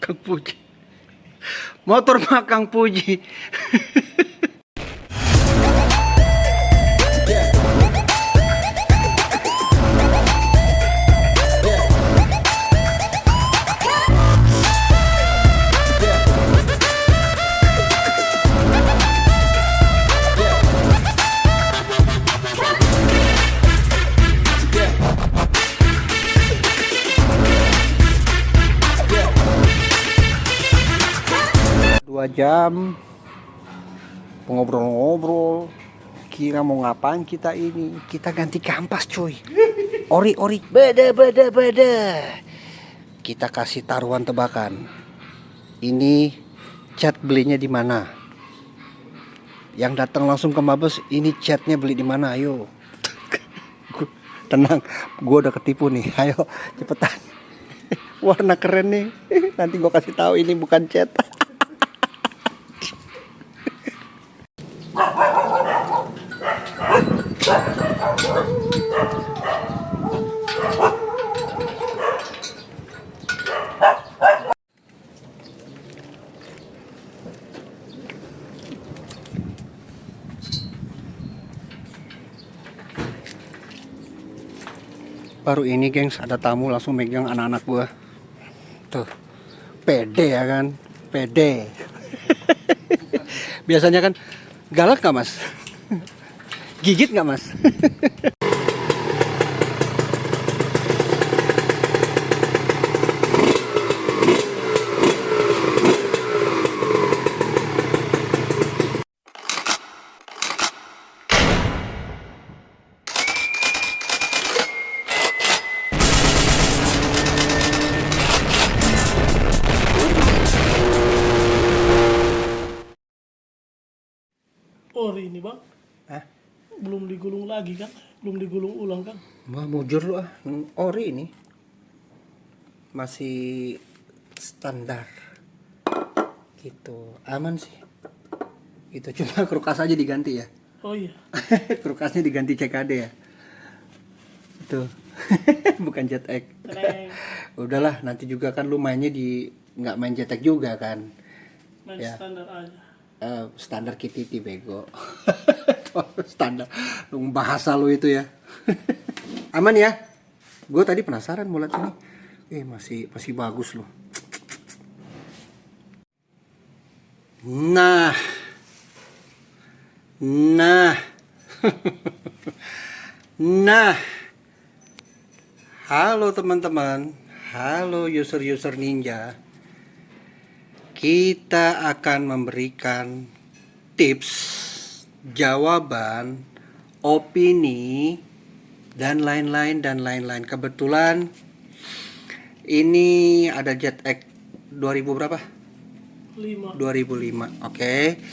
Kang Puji. Motor mah Kang Puji. Dua jam ngobrol-ngobrol, kira mau ngapain kita ini? Kita ganti kampas cuy. Ori beda. Kita kasih taruhan tebakan. Ini cat belinya di mana? Yang datang langsung ke Mabes, ini catnya beli di mana? Ayo. Tenang, gua udah ketipu nih. Ayo cepetan. Warna keren nih. Nanti gua kasih tahu ini bukan cat. Baru ini gengs, ada tamu langsung megang anak-anak gua. Tuh, pede ya kan, pede. Biasanya kan galak gak mas? Gigit gak mas? Ori ini bang, Hah? belum digulung lagi kan, belum digulung ulang kan? Wah mujur lu ah, ori ini masih standar gitu, aman sih. Itu cuma krukas aja diganti ya. Oh iya, Krukasnya diganti CKD ya. Tuh. Bukan JetX. tenang, Udahlah, nanti juga kan lu mainnya di nggak main JetX juga kan. main Ya. standar aja. Standar kititi bego. Standar lu bahasa lu itu ya. Aman ya? Gue tadi penasaran mau lihat ini. Masih bagus loh. Nah. Nah. Halo teman-teman. Halo user-user ninja. Kita akan memberikan tips, jawaban, opini, dan lain-lain. Kebetulan ini ada JetX 2000 berapa? 5. 2005. Oke.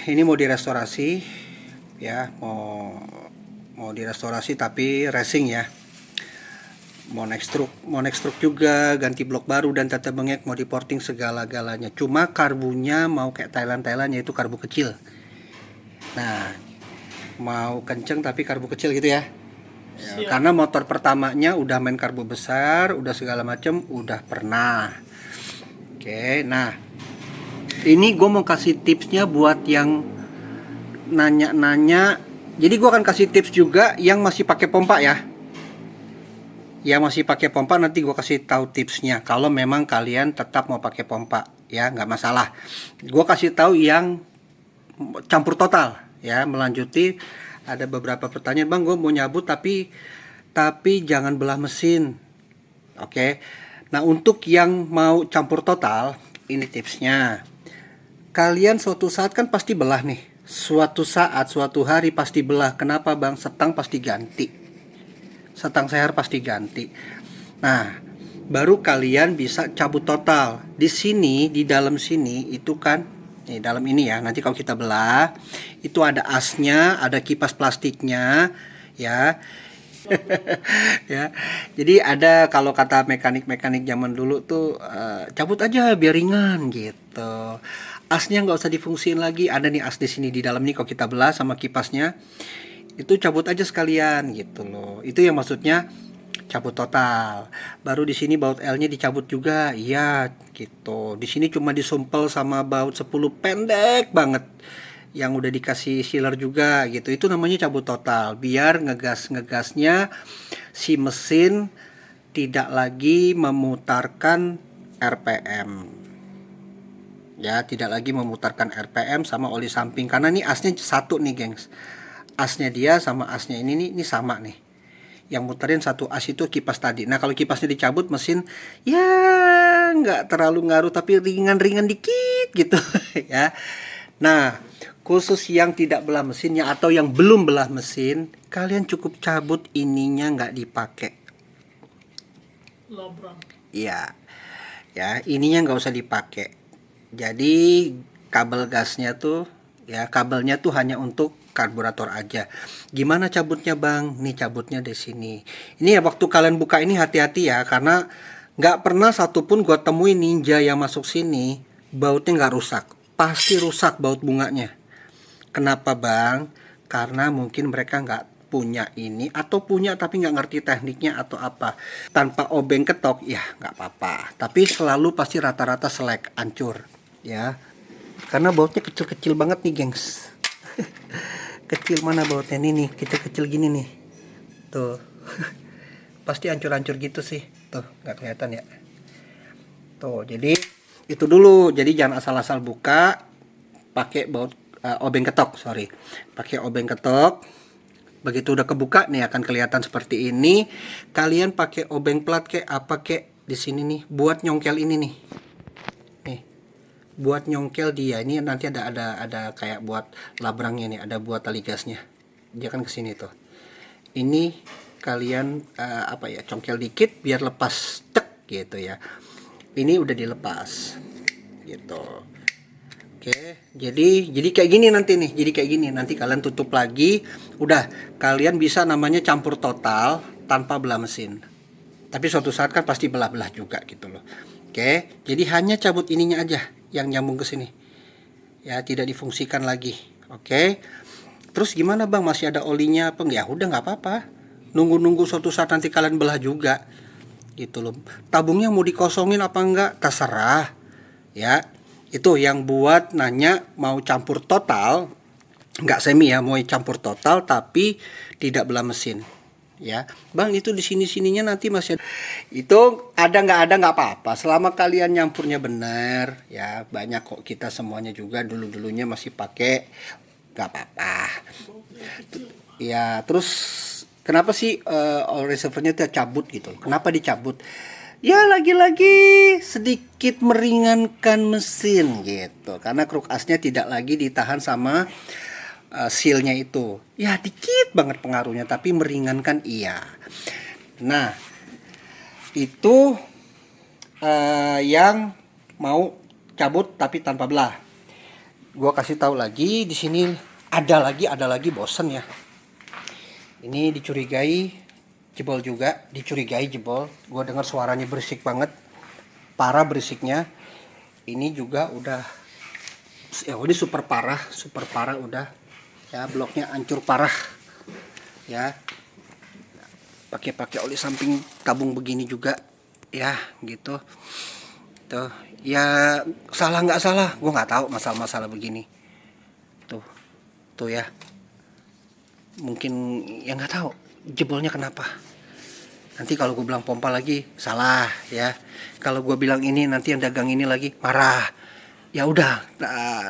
Ini mau direstorasi ya, mau direstorasi tapi racing ya. Mau next stroke juga, ganti blok baru dan tata bengek, mau diporting segala-galanya. Cuma karbunya mau kayak Thailand yaitu karbu kecil. Nah, mau kenceng tapi karbu kecil gitu ya. Siap. Karena motor pertamanya udah main karbu besar, udah segala macem, udah pernah. Oke, nah ini gue mau kasih tipsnya buat yang nanya-nanya. Jadi gue akan kasih tips juga yang masih pakai pompa ya. Yang masih pakai pompa nanti gue kasih tahu tipsnya. Kalau memang kalian tetap mau pakai pompa, ya nggak masalah. Gue kasih tahu yang campur total, ya. Melanjuti ada beberapa pertanyaan, bang, gue mau nyabut tapi jangan belah mesin. Oke. Nah untuk yang mau campur total, ini tipsnya. Kalian suatu saat kan pasti belah nih. Suatu hari pasti belah. Kenapa bang? Setang pasti ganti. Setang seher pasti ganti. Nah, baru kalian bisa cabut total. Di sini, di dalam sini itu kan, nih dalam ini ya. Nanti kalau kita belah, itu ada asnya, ada kipas plastiknya, ya. Ya. Jadi ada kalau kata mekanik zaman dulu tuh cabut aja biar ringan gitu. Asnya nggak usah difungsiin lagi. Ada nih as di sini di dalam nih kalau kita belah sama kipasnya. Itu cabut aja sekalian gitu loh. Itu yang maksudnya cabut total. Baru di sini baut L-nya dicabut juga. Iya, gitu. Di sini cuma disumpel sama baut 10 pendek banget. Yang udah dikasih sealer juga gitu. Itu namanya cabut total. Biar ngegasnya si mesin tidak lagi memutarkan RPM. Ya, tidak lagi memutarkan RPM sama oli samping karena ini asnya satu nih, gengs. Asnya dia sama asnya ini sama nih. Yang muterin satu as itu kipas tadi. Nah, kalau kipasnya dicabut mesin ya nggak terlalu ngaruh tapi ringan-ringan dikit gitu ya. Nah, khusus yang tidak belah mesinnya atau yang belum belah mesin, kalian cukup cabut ininya nggak dipakai. Labram. Iya, ya ininya nggak usah dipakai. Jadi kabel gasnya tuh ya kabelnya tuh hanya untuk karburator aja. Gimana cabutnya bang? Nih cabutnya di sini. Ini ya waktu kalian buka ini hati-hati ya karena nggak pernah satupun gua temuin Ninja yang masuk sini bautnya nggak rusak. Pasti rusak baut bunganya. Kenapa bang? Karena mungkin mereka nggak punya ini atau punya tapi nggak ngerti tekniknya atau apa. Tanpa obeng ketok ya nggak apa-apa. Tapi selalu pasti rata-rata selek, hancur ya. Karena bautnya kecil-kecil banget nih gengs. Kecil mana bautnya ini nih, kecil-kecil gini nih. Tuh. Pasti hancur-hancur gitu sih. Tuh, nggak kelihatan ya. Tuh, jadi itu dulu. Jadi jangan asal-asal buka pakai baut obeng ketok, sorry. Pakai obeng ketok. Begitu udah kebuka nih akan kelihatan seperti ini. Kalian pakai obeng plat kayak apa kayak di sini nih buat nyongkel ini nih. Nih. Buat nyongkel dia. Ini nanti ada kayak buat labrangnya nih, ada buat tali gasnya. Dia kan kesini tuh. Ini kalian congkel dikit biar lepas cek gitu ya. Ini udah dilepas. Gitu. Oke, jadi kayak gini nanti nih. Jadi kayak gini nanti kalian tutup lagi. Udah, kalian bisa namanya campur total tanpa belah mesin. Tapi suatu saat kan pasti belah-belah juga gitu loh. Oke, jadi hanya cabut ininya aja yang nyambung ke sini. Ya, tidak difungsikan lagi. Oke. Terus gimana bang? Masih ada olinya apa? Ya udah nggak apa-apa. Nunggu-nunggu suatu saat nanti kalian belah juga. Gitu loh. Tabungnya mau dikosongin apa enggak? Terserah. Ya. Itu yang buat nanya mau campur total, nggak semi ya, mau campur total tapi tidak belah mesin. Ya, bang itu di sininya nanti masih itu ada nggak apa-apa selama kalian nyampurnya benar ya. Banyak kok kita semuanya juga dulunya masih pakai, nggak apa-apa ya. Terus kenapa sih oil reservoirnya itu cabut gitu, kenapa dicabut? Ya lagi-lagi sedikit meringankan mesin gitu karena kruk asnya tidak lagi ditahan sama sealnya itu. Ya dikit banget pengaruhnya tapi meringankan iya. Nah itu yang mau cabut tapi tanpa belah. Gua kasih tahu lagi di sini ada lagi bosen ya. Ini dicurigai jebol juga, dicurigai jebol. Gue dengar suaranya berisik banget, parah berisiknya. Ini juga udah, ya udah super parah udah. Ya bloknya hancur parah. Ya, pakai oli samping tabung begini juga, ya gitu. Tuh, ya salah nggak salah, gue nggak tahu masalah begini. Tuh ya. Mungkin ya nggak tahu jebolnya kenapa. Nanti kalau gue bilang pompa lagi salah ya. Kalau gue bilang ini nanti yang dagang ini lagi marah. Ya udah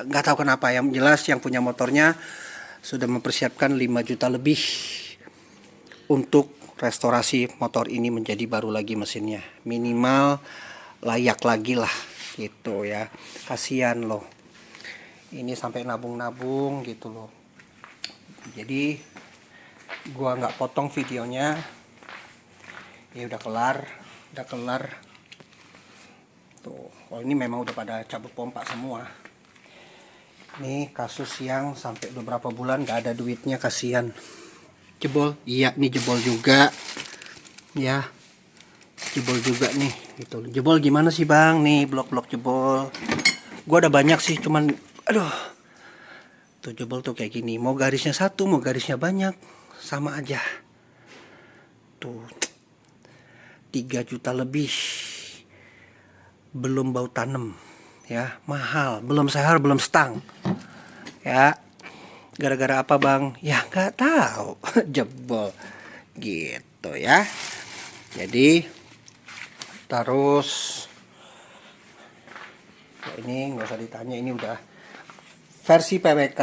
nggak tahu kenapa. Yang jelas yang punya motornya sudah mempersiapkan 5 juta lebih untuk restorasi motor ini menjadi baru lagi mesinnya. Minimal layak lagi lah gitu ya. Kasihan loh. Ini sampai nabung-nabung gitu loh. Jadi gua nggak potong videonya. Ya udah kelar. Tuh, oh ini memang udah pada cabut pompa semua. Nih kasus yang sampai beberapa bulan nggak ada duitnya, kasihan. Jebol, iya nih jebol juga. Ya, jebol juga nih. Gitu. Jebol gimana sih bang? Nih blok-blok jebol. Gua ada banyak sih, cuman, aduh. Tuh jebol tuh kayak gini. Mau garisnya satu, mau garisnya banyak, sama aja. Tuh. 3 juta lebih, belum bau tanem ya, mahal, belum sehar, belum stang ya. Gara-gara apa bang? Ya nggak tahu. Jebol gitu ya. Jadi terus ya, ini nggak usah ditanya, ini udah versi PWK,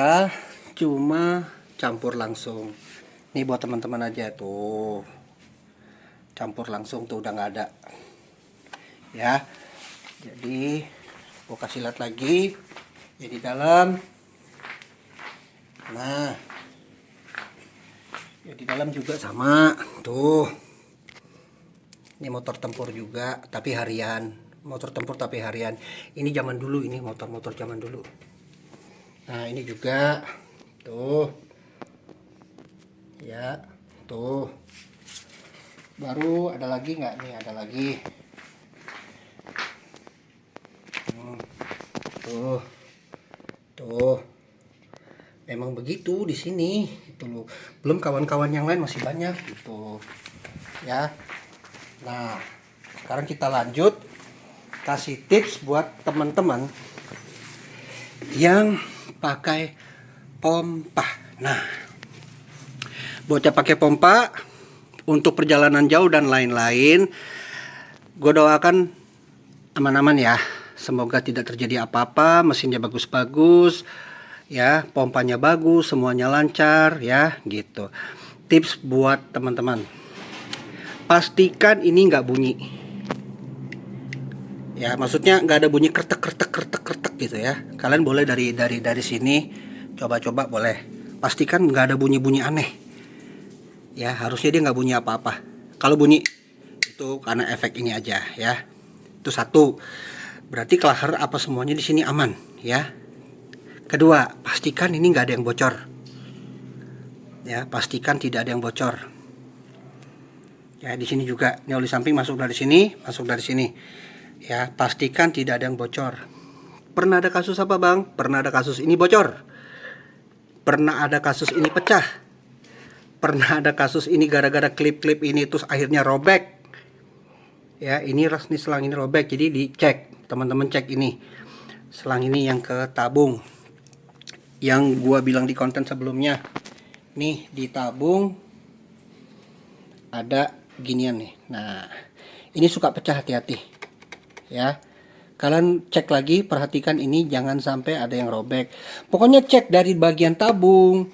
cuma campur langsung. Ini buat teman-teman aja tuh, campur langsung tuh, udah nggak ada ya. Jadi gua kasih lihat lagi ya di dalam. Nah, ya di dalam juga sama tuh. Ini motor tempur juga, tapi harian. Motor tempur tapi harian. Ini zaman dulu, ini motor-motor zaman dulu. Nah, ini juga tuh. Ya, tuh. Baru ada lagi nggak nih? Ada lagi. Tuh. Tuh. Memang begitu di sini gitu loh. Belum kawan-kawan yang lain masih banyak gitu ya. Nah, sekarang kita lanjut kasih tips buat teman-teman yang pakai pompa. Nah, bocah pakai pompa untuk perjalanan jauh dan lain-lain, gue doakan aman-aman ya. Semoga tidak terjadi apa-apa, mesinnya bagus-bagus ya, pompanya bagus, semuanya lancar ya gitu. Tips buat teman-teman, pastikan ini nggak bunyi ya, maksudnya nggak ada bunyi kretek kretek kretek kretek gitu ya. Kalian boleh dari sini coba-coba, boleh pastikan nggak ada bunyi-bunyi aneh ya. Harusnya dia nggak bunyi apa-apa. Kalau bunyi itu karena efek ini aja ya. Itu satu, berarti klaher apa semuanya di sini aman ya. Kedua, pastikan ini nggak ada yang bocor. Ya, pastikan tidak ada yang bocor. Ya, di sini juga, ini oli samping masuk dari sini, masuk dari sini. Ya, pastikan tidak ada yang bocor. Pernah ada kasus apa, Bang? Pernah ada kasus ini bocor. Pernah ada kasus ini pecah. Pernah ada kasus ini gara-gara klip-klip ini terus akhirnya robek. Ya, ini selang ini robek. Jadi dicek, teman-teman cek ini. Selang ini yang ke tabung. Yang gua bilang di konten sebelumnya, nih di tabung ada ginian nih. Nah, ini suka pecah, hati-hati ya. Kalian cek lagi, perhatikan ini jangan sampai ada yang robek. Pokoknya cek dari bagian tabung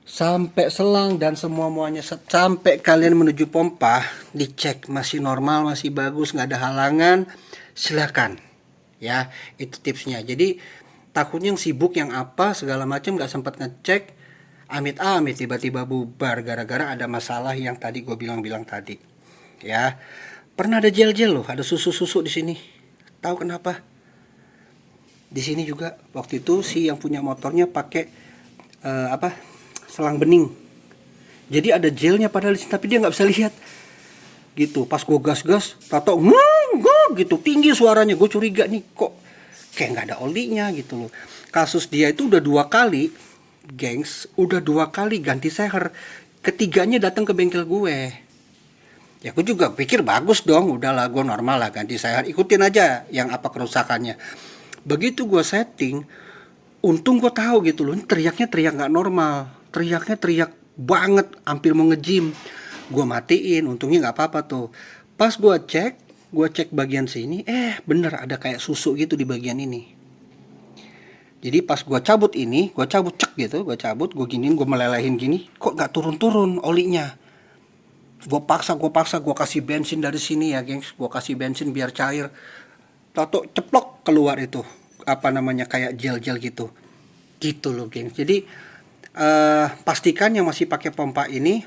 sampai selang dan semuanya sampai kalian menuju pompa, dicek masih normal, masih bagus, nggak ada halangan, silakan ya. Itu tipsnya. Jadi takutnya yang sibuk yang apa segala macam nggak sempat ngecek, amit-amit tiba-tiba bubar gara-gara ada masalah yang tadi gue bilang tadi ya. Pernah ada gel-gel loh, ada susu-susu di sini. Tahu kenapa? Di sini juga waktu itu si yang punya motornya pakai selang bening. Jadi ada gelnya padahal di sini, tapi dia nggak bisa lihat gitu. Pas gue gas-gas, tato gitu tinggi suaranya, gue curiga nih kok kayak nggak ada olinya gitu loh. Kasus dia itu udah 2 kali, gengs, udah 2 kali ganti seher. Ketiganya datang ke bengkel gue. Ya gue juga pikir bagus dong, udahlah gue normal lah ganti seher, ikutin aja yang apa kerusakannya. Begitu gue setting, untung gue tahu gitu loh, ini teriaknya teriak nggak normal, teriaknya teriak banget, hampir mau ngejim. Gue matiin, untungnya nggak apa-apa tuh. Pas gue cek bagian sini, bener ada kayak susu gitu di bagian ini. Jadi pas gue cabut ini, gue cabut gue giniin, gue melelehin gini, kok nggak turun-turun olinya. Gue paksa, gue kasih bensin dari sini ya gengs, gue kasih bensin biar cair. Tato ceplok keluar itu, apa namanya kayak gel-gel gitu loh gengs. Jadi pastikan yang masih pakai pompa ini,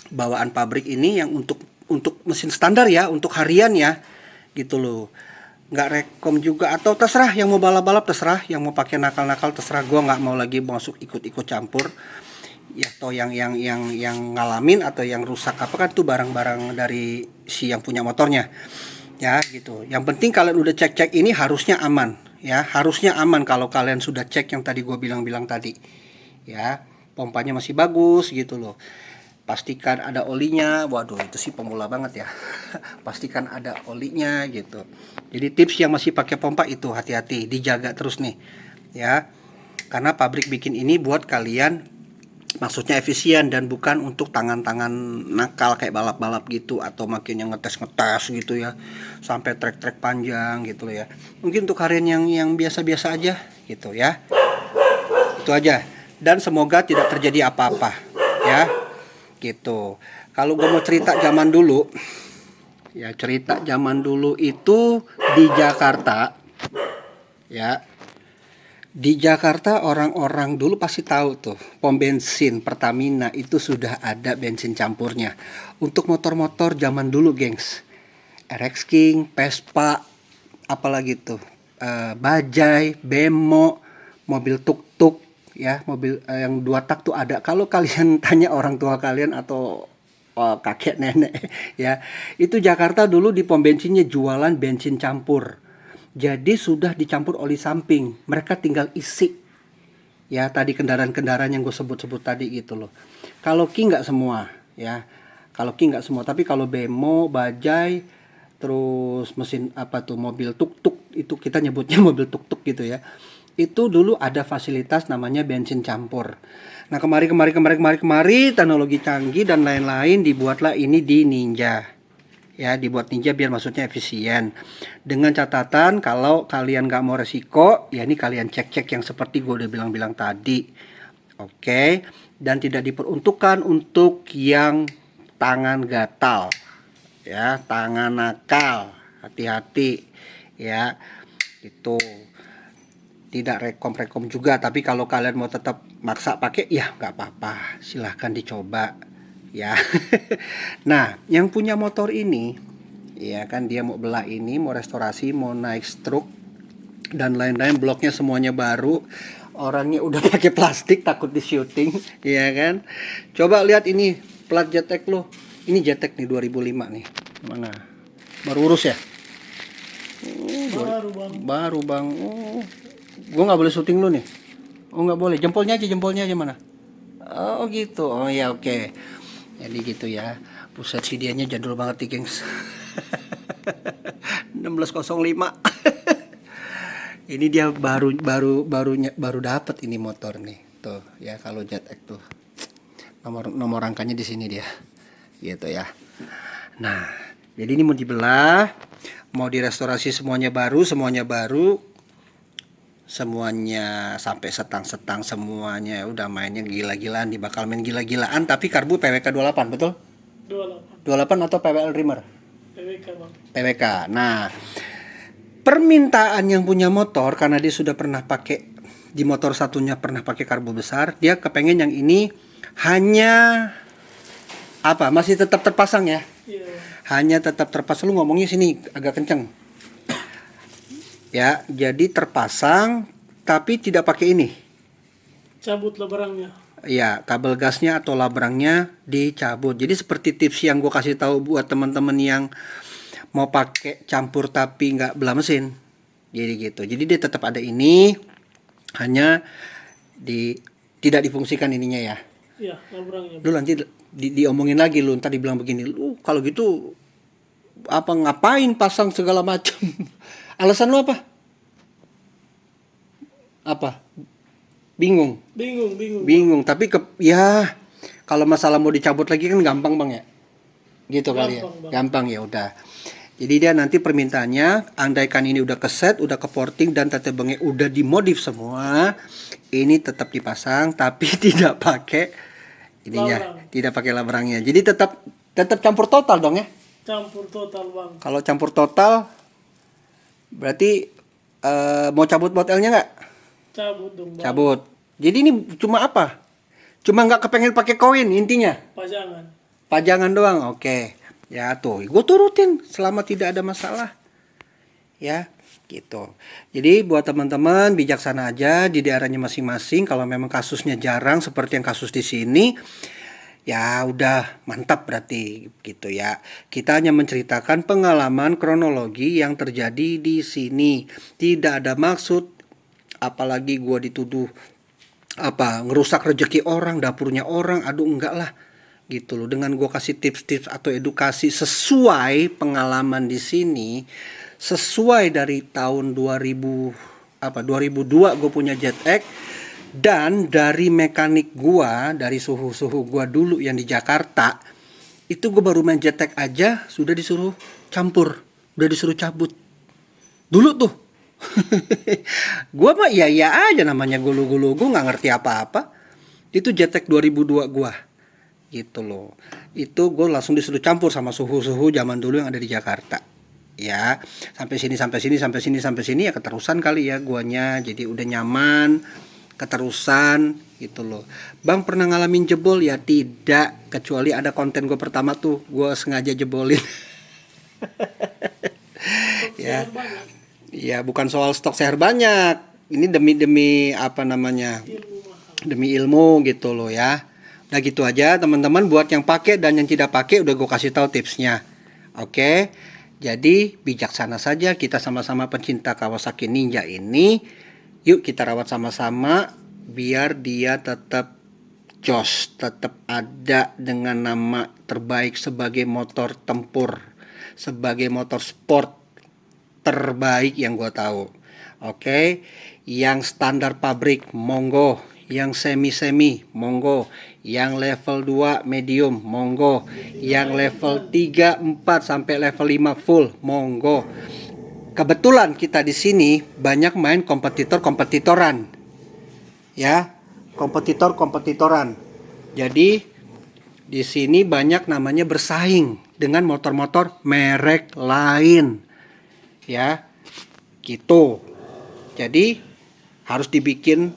bawaan pabrik ini yang untuk mesin standar ya, untuk harian ya gitu loh. Nggak rekom juga, atau terserah yang mau balap-balap, terserah yang mau pakai nakal-nakal, terserah. Gue nggak mau lagi masuk ikut-ikut campur ya. Atau yang ngalamin atau yang rusak apa kan tuh barang-barang dari si yang punya motornya ya gitu. Yang penting kalian udah cek ini harusnya aman ya, harusnya aman kalau kalian sudah cek yang tadi gue bilang tadi ya, pompanya masih bagus gitu loh. pastikan ada olinya. Waduh, itu sih pemula banget ya. Pastikan ada olinya gitu. Jadi tips yang masih pakai pompa itu hati-hati, dijaga terus nih ya, karena pabrik bikin ini buat kalian, maksudnya efisien dan bukan untuk tangan-tangan nakal kayak balap-balap gitu, atau makin yang ngetes-ngetes gitu ya, sampai trek-trek panjang gitu ya. Mungkin untuk kalian yang biasa-biasa aja gitu ya. Itu aja. Dan semoga tidak terjadi apa-apa ya. Gitu. Kalau gue mau cerita zaman dulu, ya cerita zaman dulu itu di Jakarta ya. Di Jakarta orang-orang dulu pasti tahu tuh, pom bensin Pertamina itu sudah ada bensin campurnya. Untuk motor-motor zaman dulu, gengs. RX King, Vespa, apalagi tuh, Bajaj, Bemo, mobil tuk-tuk, ya, mobil yang 2 tak tuh ada. Kalau kalian tanya orang tua kalian atau kakek nenek ya, itu Jakarta dulu di pom bensinnya jualan bensin campur. Jadi sudah dicampur oli samping, mereka tinggal isi. Ya, tadi kendaraan-kendaraan yang gue sebut-sebut tadi gitu loh. Kalau King nggak semua, ya. Kalau King nggak semua, tapi kalau Bemo, Bajaj, terus mesin apa tuh, mobil tuk-tuk, itu kita nyebutnya mobil tuk-tuk gitu ya. Itu dulu ada fasilitas namanya bensin campur. Nah, kemari teknologi canggih dan lain-lain, dibuatlah ini di Ninja. Ya, dibuat Ninja biar maksudnya efisien, dengan catatan kalau kalian gak mau resiko, ya ini kalian cek-cek yang seperti gue udah bilang-bilang tadi. Oke. Dan tidak diperuntukkan untuk yang tangan gatal, ya, tangan nakal, hati-hati ya. Itu tidak rekom juga, tapi kalau kalian mau tetap maksa pakai, ya nggak apa-apa, silahkan dicoba ya. Nah, yang punya motor ini, ya kan, dia mau belah ini, mau restorasi, mau naik stroke dan lain-lain, bloknya semuanya baru, orangnya udah pakai plastik takut di syuting, ya kan. Coba lihat ini plat Jetek lo, ini Jetek nih 2005 nih, mana? Baru urus ya? Baru bang. Oh, gue nggak boleh syuting lu nih. Oh, nggak boleh. Jempolnya aja mana? Oh gitu. Oh ya, oke. Jadi gitu ya. Buset, sih dianya jadul banget nih, gengs. 1605. Ini dia baru dapat ini motor nih. Tuh ya, kalau Jetek tuh. Nomor rangkanya di sini dia. Gitu ya. Nah, jadi ini mau dibelah, mau direstorasi, semuanya baru, semuanya sampai setang-setang, semuanya udah mainnya gila-gilaan, bakal main gila-gilaan, tapi karbu PWK 28, betul? 28 atau PWL Rimmer? PWK, Bang. PWK. Nah, permintaan yang punya motor, karena dia sudah pernah pakai di motor satunya, pernah pakai karbu besar, dia kepengen yang ini hanya apa? Masih tetap terpasang ya? Iya. Hanya tetap terpasang. Lu ngomongnya sini agak kenceng. Ya, jadi terpasang tapi tidak pakai ini. Cabut labrangnya. Ya, kabel gasnya atau labrangnya dicabut. Jadi seperti tips yang gue kasih tahu buat teman-teman yang mau pakai campur tapi nggak belah mesin. Jadi gitu. Jadi dia tetap ada ini, hanya tidak difungsikan ininya ya. Iya, labrangnya. Lu nanti diomongin lagi, lu ntar dibilang begini, lu kalau gitu apa ngapain pasang segala macam. Alasan lu apa? Apa? Bingung. Tapi ya kalau masalah mau dicabut lagi kan gampang, Bang ya. Gitu kali ya. Gampang ya udah. Jadi dia nanti permintaannya, andaikan ini udah keset, udah ke porting dan tetebengnya udah dimodif semua, ini tetap dipasang tapi tidak pakai ininya, tidak pakai labrangnya. Jadi tetap campur total dong ya. Campur total, Bang. Kalau campur total berarti mau cabut botelnya nggak? Cabut dong, Bang. Cabut. Jadi ini cuma apa? Cuma nggak kepengen pakai koin intinya. Pajangan doang. Oke. Ya tuh, gue turutin selama tidak ada masalah. Ya, gitu. Jadi buat teman-teman bijaksana aja di daerahnya masing-masing. Kalau memang kasusnya jarang seperti yang kasus di sini, ya udah mantap berarti gitu ya. Kita hanya menceritakan pengalaman kronologi yang terjadi di sini. Tidak ada maksud, apalagi gue dituduh apa ngerusak rezeki orang, dapurnya orang. Aduh, enggak lah. gitu loh. Dengan gue kasih tips-tips atau edukasi sesuai pengalaman di sini, sesuai dari tahun 2002 gue punya JetX, dan dari mekanik gue, dari suhu-suhu gue dulu yang di Jakarta, itu gue baru main JetX aja sudah disuruh campur, udah disuruh cabut dulu tuh. Gue mah iya aja, namanya gulu-gulu, gue nggak ngerti apa-apa. Itu JetX 2002 gue gitu loh. Itu gue langsung disuruh campur sama suhu-suhu zaman dulu yang ada di Jakarta. Ya, sampai sini ya keterusan kali ya guanya. Jadi udah nyaman, keterusan gitu loh. Bang pernah ngalamin jebol? Ya tidak, kecuali ada konten gue pertama tuh gue sengaja jebolin. Ya. Banyak. Ya bukan soal stok seher banyak. Ini demi apa namanya? Ilmu mahal. Demi ilmu gitu loh ya. Udah gitu aja teman-teman, buat yang pakai dan yang tidak pakai udah gue kasih tahu tipsnya. Oke. Jadi bijaksana saja, kita sama-sama pencinta Kawasaki Ninja ini. Yuk kita rawat sama-sama biar dia tetap jos, tetap ada dengan nama terbaik sebagai motor tempur, sebagai motor sport terbaik yang gue tahu. Oke. Yang standar pabrik monggo, yang semi monggo, yang level 2 medium monggo, yang level 3, 4 sampai level 5 full monggo. Kebetulan kita di sini banyak main kompetitoran. Ya, kompetitoran. Jadi di sini banyak namanya bersaing dengan motor-motor merek lain. Ya. Gitu. Jadi harus dibikin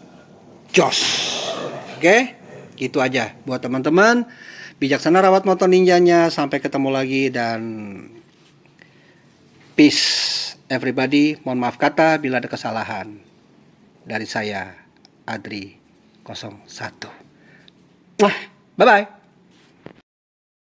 jos. Oke? Gitu aja buat teman-teman. Bijaksana rawat motor ninjanya. Sampai ketemu lagi dan peace everybody. Mohon maaf kata bila ada kesalahan. Dari saya Adri 01. Bye bye.